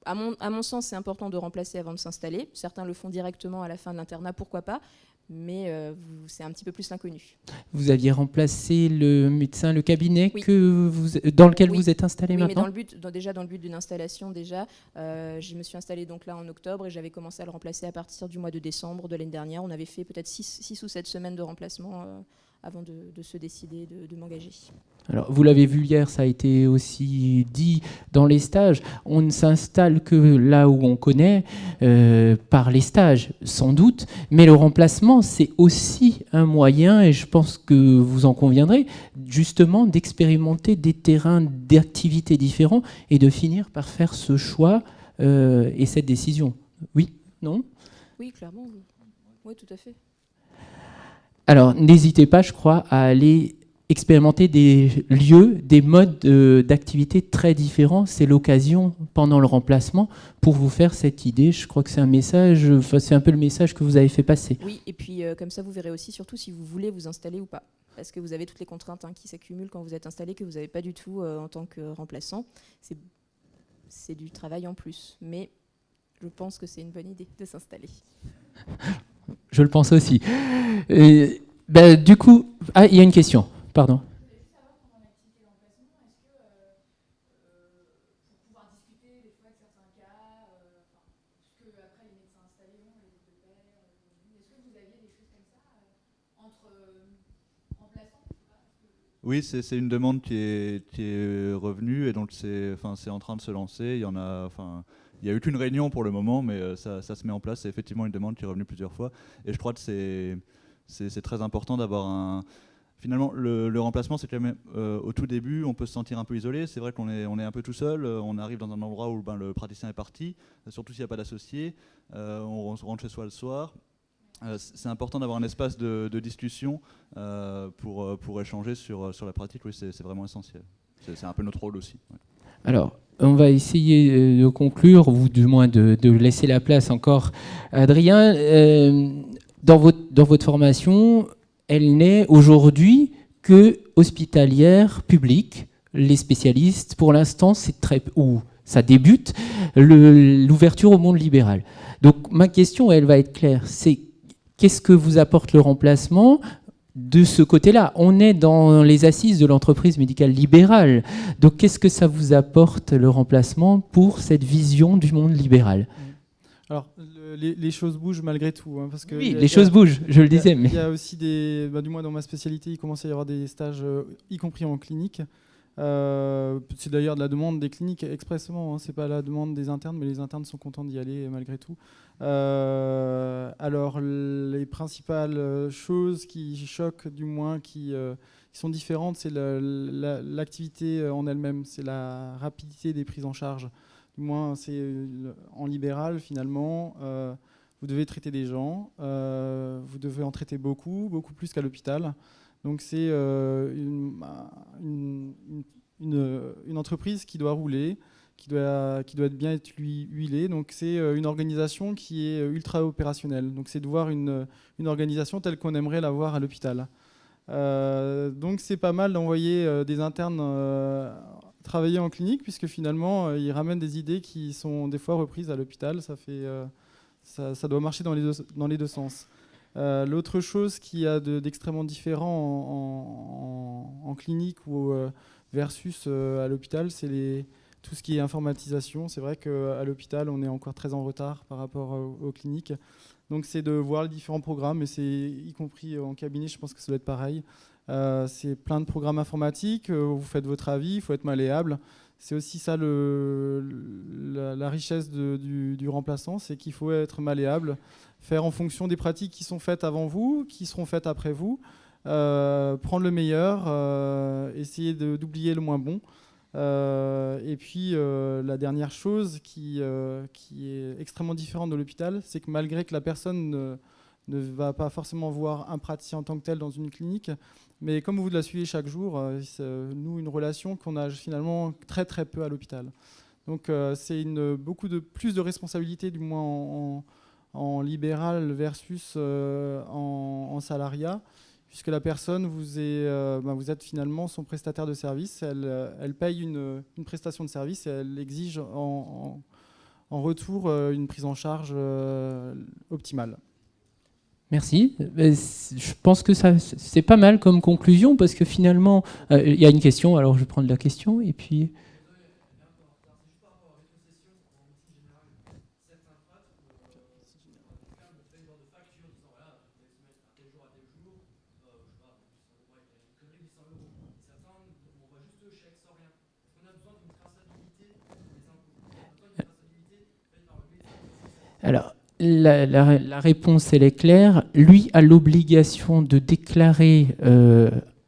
à mon sens, c'est important de remplacer avant de s'installer. Certains le font directement à la fin de l'internat, pourquoi pas, mais c'est un petit peu plus l'inconnu. Vous aviez remplacé le médecin, le cabinet Oui. dans lequel Oui. vous êtes installé Oui, mais maintenant? dans le but d'une installation, je me suis installée donc là en octobre et j'avais commencé à le remplacer à partir du mois de décembre de l'année dernière. On avait fait peut-être 6 ou 7 semaines de remplacement avant de se décider de m'engager. Alors, vous l'avez vu hier, ça a été aussi dit dans les stages. On ne s'installe que là où on connaît, par les stages, sans doute. Mais le remplacement, c'est aussi un moyen, et je pense que vous en conviendrez, justement d'expérimenter des terrains d'activité différents et de finir par faire ce choix et cette décision. Oui? Non? Oui, clairement. Oui, tout à fait. Alors, n'hésitez pas, je crois, à aller expérimenter des lieux, des modes d'activité très différents. C'est l'occasion, pendant le remplacement, pour vous faire cette idée. Je crois que c'est un message, c'est un peu le message que vous avez fait passer. Oui, et puis comme ça, vous verrez aussi, surtout si vous voulez vous installer ou pas. Parce que vous avez toutes les contraintes qui s'accumulent quand vous êtes installé, que vous n'avez pas du tout en tant que remplaçant. C'est du travail en plus. Mais je pense que c'est une bonne idée de s'installer. Je le pense aussi. Du coup, il y a une question. Pardon. Oui, c'est une demande qui est revenue et donc c'est en train de se lancer. Il y a eu qu'une réunion pour le moment, mais ça se met en place. C'est effectivement une demande qui est revenue plusieurs fois. Et je crois que c'est très important d'avoir Finalement, le remplacement, c'est quand même au tout début, on peut se sentir un peu isolé. C'est vrai qu'on est un peu tout seul. On arrive dans un endroit où le praticien est parti, surtout s'il n'y a pas d'associé. On rentre chez soi le soir. C'est important d'avoir un espace de discussion pour échanger sur la pratique. Oui, c'est vraiment essentiel. C'est un peu notre rôle aussi. Ouais. Alors, on va essayer de conclure, ou du moins de laisser la place encore à Adrien. Dans votre formation, elle n'est aujourd'hui que hospitalière publique. Les spécialistes, pour l'instant, ça débute, l'ouverture au monde libéral. Donc ma question, elle va être claire, c'est qu'est-ce que vous apporte le remplacement de ce côté-là? On est dans les assises de l'entreprise médicale libérale. Donc qu'est-ce que ça vous apporte, le remplacement, pour cette vision du monde libéral? Alors, les choses bougent malgré tout. Parce que oui, les choses bougent, je le disais. Mais il y a aussi du moins dans ma spécialité, il commence à y avoir des stages, y compris en clinique. C'est d'ailleurs de la demande des cliniques expressément, c'est pas la demande des internes, mais les internes sont contents d'y aller malgré tout. Alors les principales choses qui choquent, du moins qui sont différentes, c'est l'activité en elle-même, c'est la rapidité des prises en charge. Du moins, c'est en libéral finalement. Vous devez traiter des gens, vous devez en traiter beaucoup plus qu'à l'hôpital. Donc c'est une entreprise qui doit rouler, qui doit bien être huilée. Donc c'est une organisation qui est ultra opérationnelle. Donc c'est de voir une organisation telle qu'on aimerait la voir à l'hôpital. Donc c'est pas mal d'envoyer des internes travailler en clinique, puisque finalement ils ramènent des idées qui sont des fois reprises à l'hôpital. Ça doit marcher dans les deux sens. L'autre chose qu'il y a d'extrêmement différent en clinique ou versus à l'hôpital, c'est tout ce qui est informatisation. C'est vrai qu'à l'hôpital, on est encore très en retard par rapport aux cliniques. Donc c'est de voir les différents programmes, et c'est y compris en cabinet, je pense que ça doit être pareil. C'est plein de programmes informatiques, vous faites votre avis, il faut être malléable. C'est aussi ça la richesse du remplaçant, c'est qu'il faut être malléable, faire en fonction des pratiques qui sont faites avant vous, qui seront faites après vous, prendre le meilleur, essayer d'oublier le moins bon. Et puis la dernière chose qui est extrêmement différente de l'hôpital, c'est que malgré que la personne ne va pas forcément voir un praticien en tant que tel dans une clinique, mais comme vous la suivez chaque jour, nous, une relation qu'on a finalement très très peu à l'hôpital. Donc c'est plus de responsabilité, du moins en libéral versus en salariat, puisque la personne, vous êtes finalement son prestataire de service, elle paye une prestation de service et elle exige en retour une prise en charge optimale. Merci. Je pense que c'est pas mal comme conclusion, parce que finalement, il y a une question, alors je vais prendre la question, et puis... Alors, la réponse, elle est claire. Lui a l'obligation de déclarer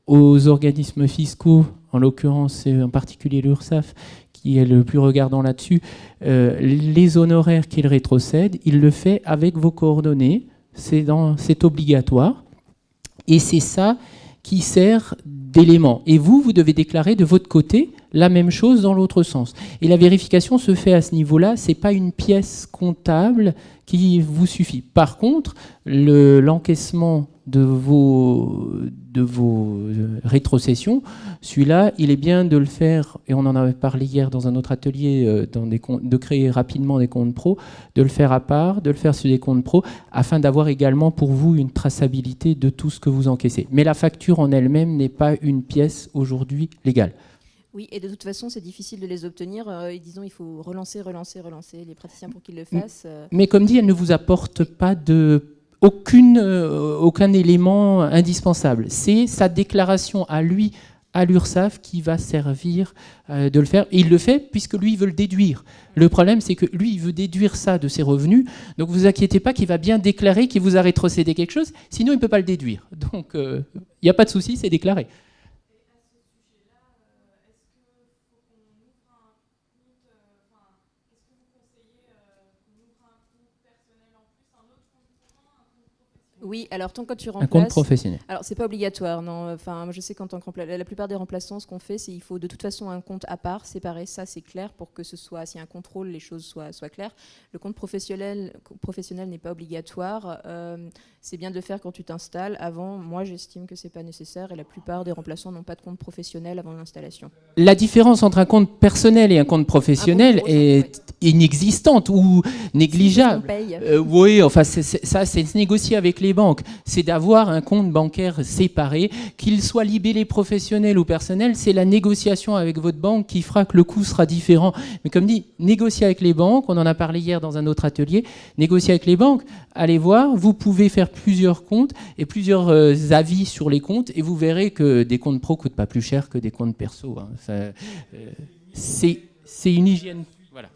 aux organismes fiscaux, en l'occurrence en particulier l'URSSAF, qui est le plus regardant là-dessus, les honoraires qu'il rétrocède. Il le fait avec vos coordonnées. C'est obligatoire. Et c'est ça qui sert d'élément. Et vous devez déclarer de votre côté la même chose dans l'autre sens. Et la vérification se fait à ce niveau-là. Ce n'est pas une pièce comptable qui vous suffit. Par contre, l'encaissement de vos rétrocessions, celui-là, il est bien de le faire, et on en avait parlé hier dans un autre atelier, de créer rapidement des comptes pro, de le faire à part, de le faire sur des comptes pro, afin d'avoir également pour vous une traçabilité de tout ce que vous encaissez. Mais la facture en elle-même n'est pas une pièce aujourd'hui légale. Oui, et de toute façon, c'est difficile de les obtenir. Disons, il faut relancer les praticiens pour qu'ils le fassent. Mais comme dit, elle ne vous apporte pas aucun élément indispensable. C'est sa déclaration à lui, à l'URSSAF, qui va servir de le faire. Et il le fait puisque lui, il veut le déduire. Le problème, c'est que lui, il veut déduire ça de ses revenus. Donc, vous inquiétez pas qu'il va bien déclarer qu'il vous a rétrocédé quelque chose. Sinon, il ne peut pas le déduire. Donc, il n'y a pas de souci, c'est déclaré. Oui, alors tant que tu remplaces... Un compte professionnel. Alors, c'est pas obligatoire, non. Enfin, je sais qu'en tant que la plupart des remplaçants, ce qu'on fait, c'est qu'il faut de toute façon un compte à part, séparé. Ça, c'est clair pour que ce soit, s'il y a un contrôle, les choses soient claires. Le compte professionnel n'est pas obligatoire. C'est bien de le faire quand tu t'installes. Avant, moi, j'estime que c'est pas nécessaire et la plupart des remplaçants n'ont pas de compte professionnel avant l'installation. La différence entre un compte personnel et un compte professionnel est inexistante ou négligeable. Oui, enfin, ça, c'est négocié avec les banques. C'est d'avoir un compte bancaire séparé, qu'il soit libellé professionnel ou personnel. C'est la négociation avec votre banque qui fera que le coût sera différent. Mais comme dit, négocier avec les banques, on en a parlé hier dans un autre atelier, négocier avec les banques, allez voir, vous pouvez faire plusieurs comptes et plusieurs avis sur les comptes et vous verrez que des comptes pro ne coûtent pas plus cher que des comptes perso. Hein. C'est une hygiène, voilà,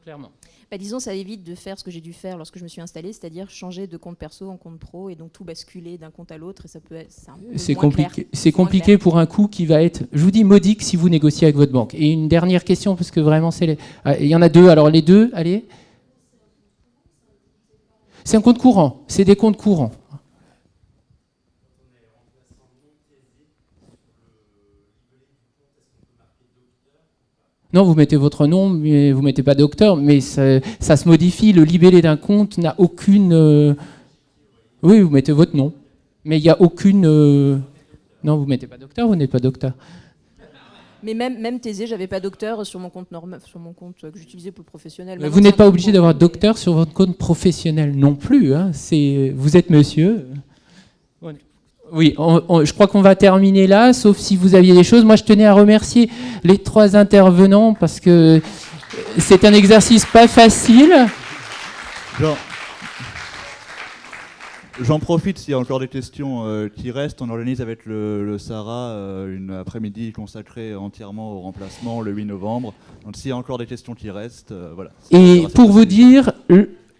clairement. Disons, ça évite de faire ce que j'ai dû faire lorsque je me suis installée, c'est-à-dire changer de compte perso en compte pro et donc tout basculer d'un compte à l'autre. Et ça peut être c'est compliqué. C'est compliqué pour un coût qui va être, je vous dis, modique si vous négociez avec votre banque. Et une dernière question, parce que vraiment, il y en a deux. Alors les deux, allez. C'est un compte courant. C'est des comptes courants. Non, vous mettez votre nom, mais vous ne mettez pas docteur, mais ça se modifie. Le libellé d'un compte n'a aucune... Oui, vous mettez votre nom, mais il n'y a aucune... Non, vous ne mettez pas docteur, vous n'êtes pas docteur. Mais même Thésée, j'avais pas docteur sur mon compte normal, sur mon compte que j'utilisais pour le professionnel. Mais vous n'êtes pas obligé d'avoir docteur sur votre compte professionnel non plus. Hein. Vous êtes monsieur. Oui, je crois qu'on va terminer là, sauf si vous aviez des choses. Moi, je tenais à remercier les trois intervenants parce que c'est un exercice pas facile. J'en profite, s'il y a encore des questions qui restent, on organise avec le SARA une après-midi consacrée entièrement au remplacement le 8 novembre. Donc s'il y a encore des questions qui restent, voilà. Et pour vous dire,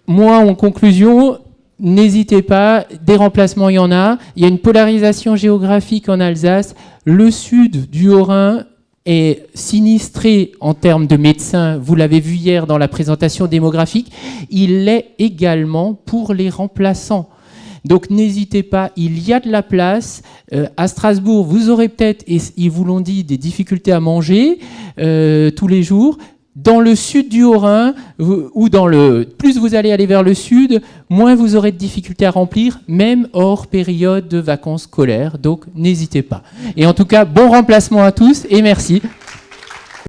moi en conclusion, n'hésitez pas, des remplacements il y en a. Il y a une polarisation géographique en Alsace. Le sud du Haut-Rhin est sinistré en termes de médecins, vous l'avez vu hier dans la présentation démographique. Il l'est également pour les remplaçants. Donc n'hésitez pas, il y a de la place. À Strasbourg, vous aurez peut-être, et ils vous l'ont dit, des difficultés à manger tous les jours. dans le sud du Haut-Rhin, ou plus vous allez aller vers le sud, moins vous aurez de difficultés à remplir, même hors période de vacances scolaires. Donc n'hésitez pas. Et en tout cas, bon remplacement à tous et merci.